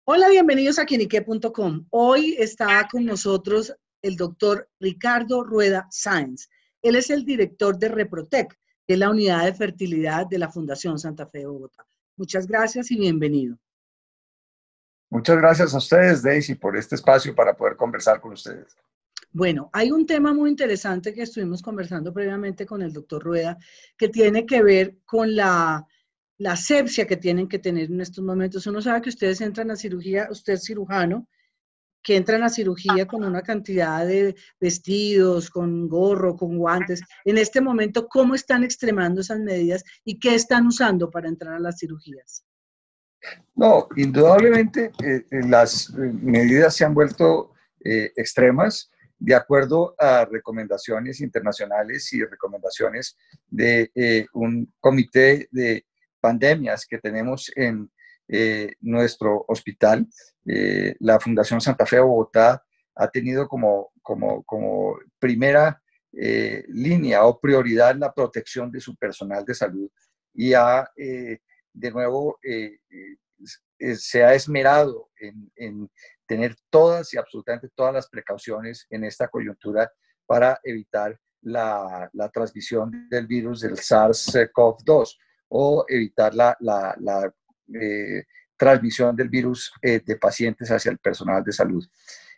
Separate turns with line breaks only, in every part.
Hola, bienvenidos a Quinique.com. Hoy está con nosotros el doctor Ricardo Rueda Sáenz. Él es el director de Reprotec, que es la unidad de fertilidad de la Fundación Santa Fe de Bogotá. Muchas gracias y bienvenido.
Muchas gracias a ustedes, Daisy, por este espacio para poder conversar con ustedes.
Bueno, hay un tema muy interesante que estuvimos conversando previamente con el doctor Rueda, que tiene que ver con la asepsia que tienen que tener en estos momentos. Uno sabe que ustedes entran a cirugía, usted es cirujano, que entran a cirugía con una cantidad de vestidos, con gorro, con guantes. En este momento, ¿cómo están extremando esas medidas y qué están usando para entrar a las cirugías?
No, indudablemente las medidas se han vuelto extremas de acuerdo a recomendaciones internacionales y recomendaciones de un comité de pandemias que tenemos en nuestro hospital. La Fundación Santa Fe de Bogotá ha tenido como primera línea o prioridad la protección de su personal de salud y ha de nuevo se ha esmerado en tener todas y absolutamente todas las precauciones en esta coyuntura para evitar la transmisión del virus del SARS-CoV-2 o evitar la transmisión del virus de pacientes hacia el personal de salud.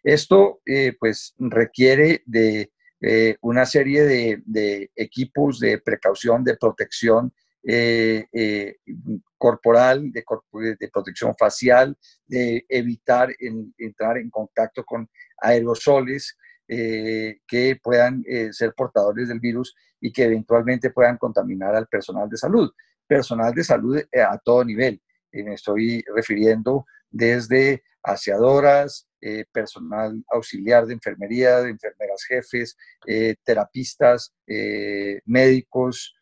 Esto pues requiere de una serie de equipos de precaución, de protección corporal, de protección facial, de evitar entrar en contacto con aerosoles que puedan ser portadores del virus y que eventualmente puedan contaminar al personal de salud. Personal de salud a todo nivel. Me estoy refiriendo desde aseadoras, personal auxiliar de enfermería, de enfermeras jefes, terapistas, médicos,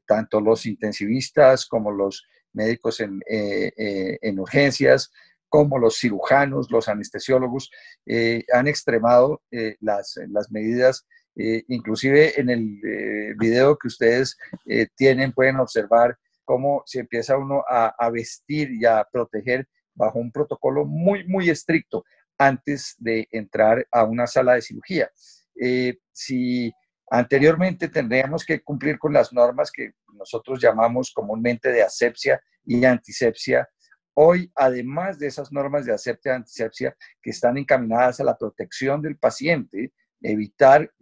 tanto los intensivistas como los médicos en urgencias, como los cirujanos, los anestesiólogos, han extremado las medidas. Inclusive en el video que ustedes tienen, pueden observar cómo se empieza uno a vestir y a proteger bajo un protocolo muy estricto antes de entrar a una sala de cirugía. Si anteriormente tendríamos que cumplir con las normas que nosotros llamamos comúnmente de asepsia y antisepsia, hoy, además de esas normas de asepsia y antisepsia que están encaminadas a la protección del paciente, evitar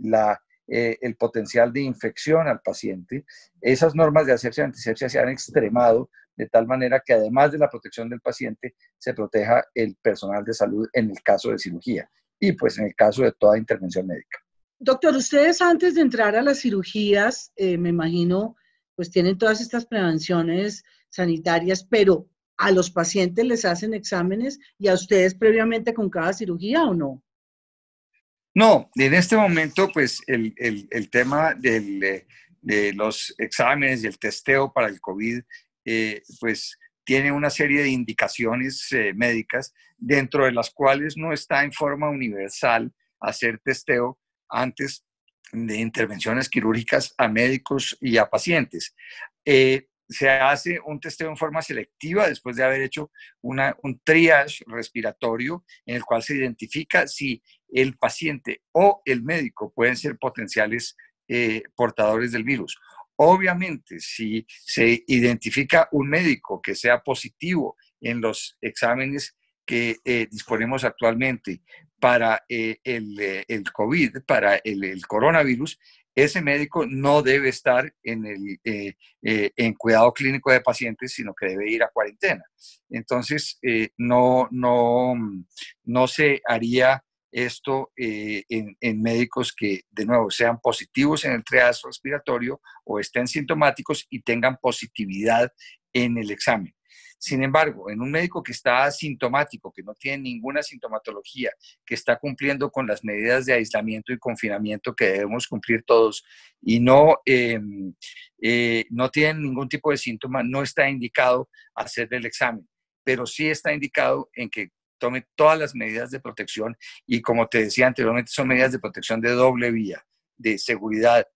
el potencial de infección al paciente, esas normas de asepsia y antisepsia se han extremado de tal manera que además de la protección del paciente, se proteja el personal de salud en el caso de cirugía y pues en el caso de toda intervención médica.
Doctor, ustedes antes de entrar a las cirugías, me imagino, pues tienen todas estas prevenciones sanitarias, pero ¿a los pacientes les hacen exámenes y a ustedes previamente con cada cirugía o no?
No, en este momento, pues el tema de los exámenes y el testeo para el COVID, pues tiene una serie de indicaciones médicas, dentro de las cuales no está en forma universal hacer testeo antes de intervenciones quirúrgicas a médicos y a pacientes. Se hace un testeo en forma selectiva después de haber hecho un triage respiratorio en el cual se identifica si el paciente o el médico pueden ser potenciales portadores del virus. Obviamente, si se identifica un médico que sea positivo en los exámenes que disponemos actualmente para el COVID, para el coronavirus, ese médico no debe estar en cuidado clínico de pacientes, sino que debe ir a cuarentena. Entonces, no se haría esto en médicos que, de nuevo, sean positivos en el triage respiratorio o estén sintomáticos y tengan positividad en el examen. Sin embargo, en un médico que está asintomático, que no tiene ninguna sintomatología, que está cumpliendo con las medidas de aislamiento y confinamiento que debemos cumplir todos y no tiene ningún tipo de síntoma, no está indicado hacer el examen, pero sí está indicado en que tome todas las medidas de protección y, como te decía anteriormente, son medidas de protección de doble vía, de seguridad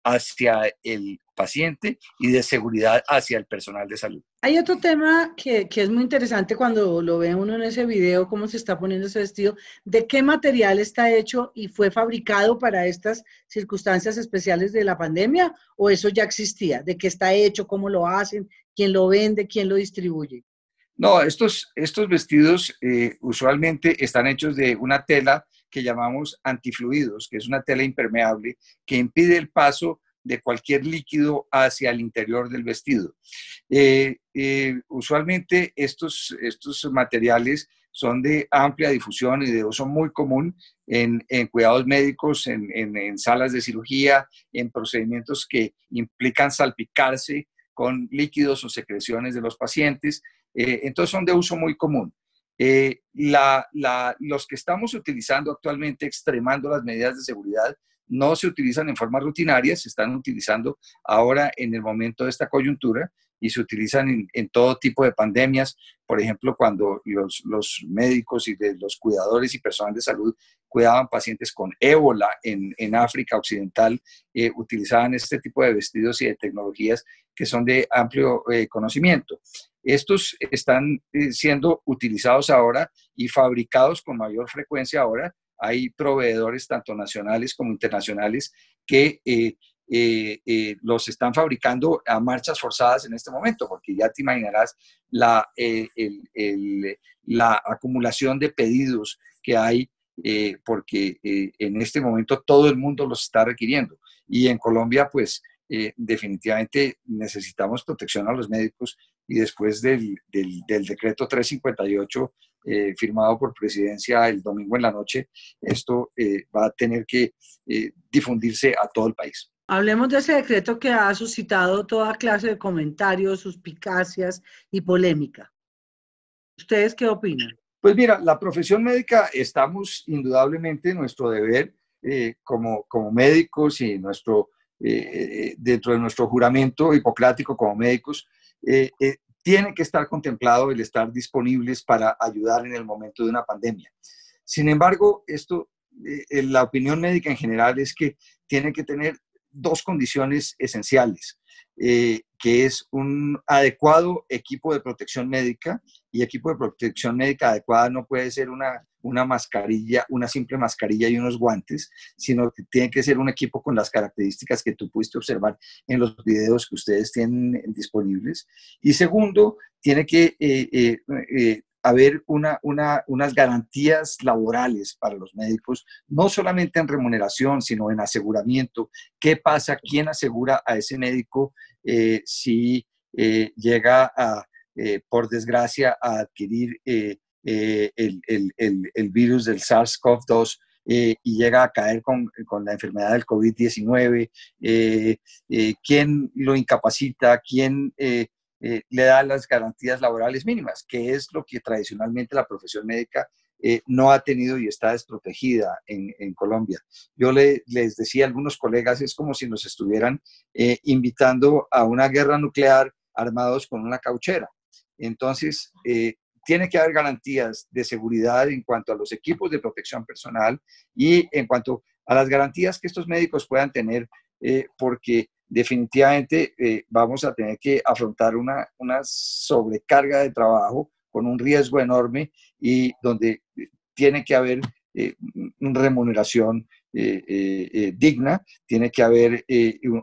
hacia el paciente y de seguridad hacia el personal de salud.
Hay otro tema que es muy interesante cuando lo ve uno en ese video, cómo se está poniendo ese vestido, de qué material está hecho y fue fabricado para estas circunstancias especiales de la pandemia, o eso ya existía, de qué está hecho, cómo lo hacen, quién lo vende, quién lo distribuye.
No, estos vestidos usualmente están hechos de una tela que llamamos antifluidos, que es una tela impermeable que impide el paso de cualquier líquido hacia el interior del vestido. Usualmente estos materiales son de amplia difusión y de uso muy común en cuidados médicos, en salas de cirugía, en procedimientos que implican salpicarse con líquidos o secreciones de los pacientes. Entonces son de uso muy común. Los que estamos utilizando actualmente, extremando las medidas de seguridad, no se utilizan en forma rutinaria, se están utilizando ahora en el momento de esta coyuntura y se utilizan en todo tipo de pandemias. Por ejemplo, cuando los médicos y los cuidadores y personal de salud cuidaban pacientes con ébola en África Occidental, utilizaban este tipo de vestidos y de tecnologías que son de amplio conocimiento. Estos están siendo utilizados ahora y fabricados con mayor frecuencia ahora. Hay proveedores tanto nacionales como internacionales que los están fabricando a marchas forzadas en este momento, porque ya te imaginarás la acumulación de pedidos que hay, porque en este momento todo el mundo los está requiriendo. Y en Colombia, pues, definitivamente necesitamos protección a los médicos y después del decreto 358 firmado por presidencia el domingo en la noche, esto va a tener que difundirse a todo el país.
Hablemos de ese decreto que ha suscitado toda clase de comentarios, suspicacias y polémica. ¿Ustedes qué opinan?
Pues mira, la profesión médica estamos indudablemente en nuestro deber como médicos y dentro de nuestro juramento hipocrático como médicos, tiene que estar contemplado el estar disponibles para ayudar en el momento de una pandemia. Sin embargo, la opinión médica en general es que tiene que tener dos condiciones esenciales, que es un adecuado equipo de protección médica, y equipo de protección médica adecuada no puede ser una mascarilla, una simple mascarilla y unos guantes, sino que tiene que ser un equipo con las características que tú pudiste observar en los videos que ustedes tienen disponibles. Y segundo, tiene que haber unas garantías laborales para los médicos, no solamente en remuneración, sino en aseguramiento. ¿Qué pasa? ¿Quién asegura a ese médico si llega por desgracia, a adquirir el virus del SARS-CoV-2 y llega a caer con la enfermedad del COVID-19? ¿Quién lo incapacita? ¿Quién le da las garantías laborales mínimas? Que es lo que tradicionalmente la profesión médica no ha tenido y está desprotegida en Colombia. Yo les decía a algunos colegas, es como si nos estuvieran invitando a una guerra nuclear armados con una cauchera. Entonces, tiene que haber garantías de seguridad en cuanto a los equipos de protección personal y en cuanto a las garantías que estos médicos puedan tener, porque definitivamente vamos a tener que afrontar una sobrecarga de trabajo con un riesgo enorme y donde tiene que haber remuneración digna, tiene que haber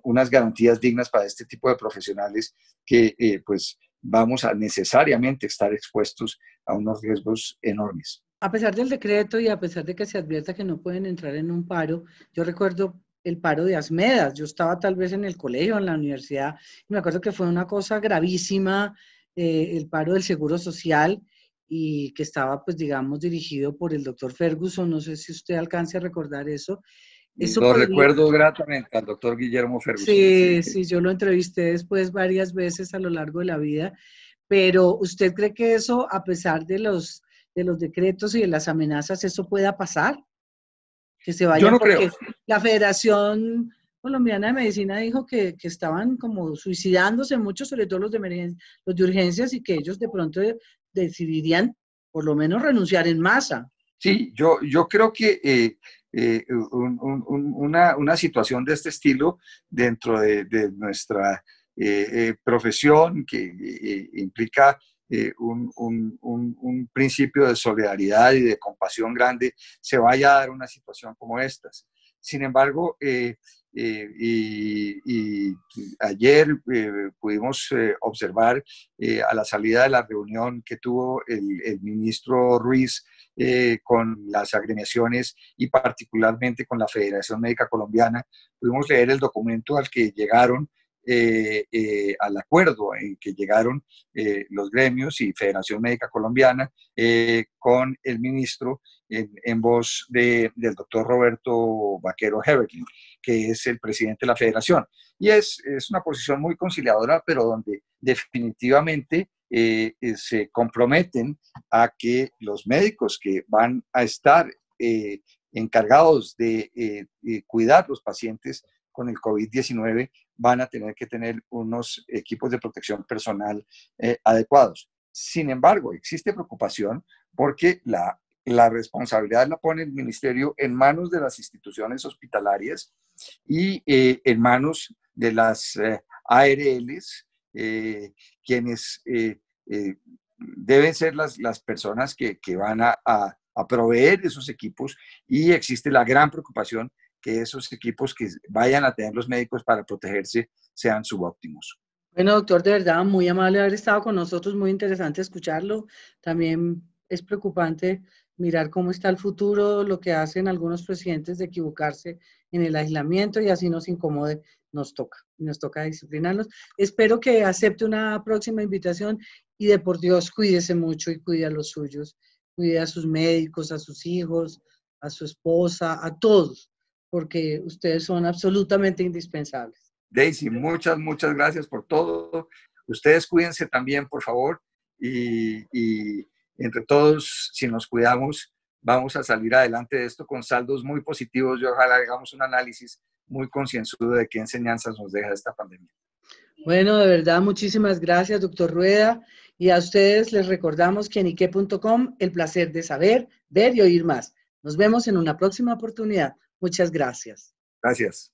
unas garantías dignas para este tipo de profesionales que pues vamos a necesariamente estar expuestos a unos riesgos enormes.
A pesar del decreto y a pesar de que se advierta que no pueden entrar en un paro, yo recuerdo el paro de Asmedas. Yo estaba tal vez en el colegio, en la universidad, y me acuerdo que fue una cosa gravísima, el paro del Seguro Social, y que estaba, pues, digamos, dirigido por el doctor Ferguson. No sé si usted alcance a recordar eso.
Lo recuerdo gratamente al doctor Guillermo Ferguson.
Sí, sí, yo lo entrevisté después varias veces a lo largo de la vida, pero ¿usted cree que eso, a pesar de los decretos y de las amenazas, eso pueda pasar? Que se vayan,
yo no
porque
creo.
la Federación Colombiana de Medicina dijo que estaban como suicidándose mucho, sobre todo los de urgencias, y que ellos de pronto decidirían por lo menos renunciar en masa.
Sí, yo creo que una situación de este estilo dentro de nuestra profesión que implica un principio de solidaridad y de compasión grande, se vaya a dar una situación como estas. Sin embargo, y ayer pudimos observar a la salida de la reunión que tuvo el ministro Ruiz con las agremiaciones y particularmente con la Federación Médica Colombiana, pudimos leer el documento al que llegaron, al acuerdo en que llegaron los gremios y Federación Médica Colombiana con el ministro en voz del doctor Roberto Vaquero Heberlin, que es el presidente de la federación. Y es una posición muy conciliadora, pero donde definitivamente se comprometen a que los médicos que van a estar encargados de cuidar los pacientes con el COVID-19 van a tener que tener unos equipos de protección personal adecuados. Sin embargo, existe preocupación porque la responsabilidad la pone el ministerio en manos de las instituciones hospitalarias y en manos de las ARLs, quienes deben ser las personas que van a proveer esos equipos, y existe la gran preocupación que esos equipos que vayan a tener los médicos para protegerse sean subóptimos.
Bueno, doctor, de verdad, muy amable haber estado con nosotros, muy interesante escucharlo. También es preocupante mirar cómo está el futuro, lo que hacen algunos presidentes de equivocarse en el aislamiento y así nos incomode, nos toca disciplinarlos. Espero que acepte una próxima invitación y de por Dios, cuídese mucho y cuide a los suyos, cuide a sus médicos, a sus hijos, a su esposa, a todos, porque ustedes son absolutamente indispensables.
Daisy, muchas gracias por todo. Ustedes cuídense también, por favor, y entre todos, si nos cuidamos, vamos a salir adelante de esto con saldos muy positivos y ojalá hagamos un análisis muy concienzudo de qué enseñanzas nos deja esta pandemia.
Bueno, de verdad, muchísimas gracias, doctor Rueda. Y a ustedes les recordamos que en ique.com, el placer de saber, ver y oír más. Nos vemos en una próxima oportunidad. Muchas gracias.
Gracias.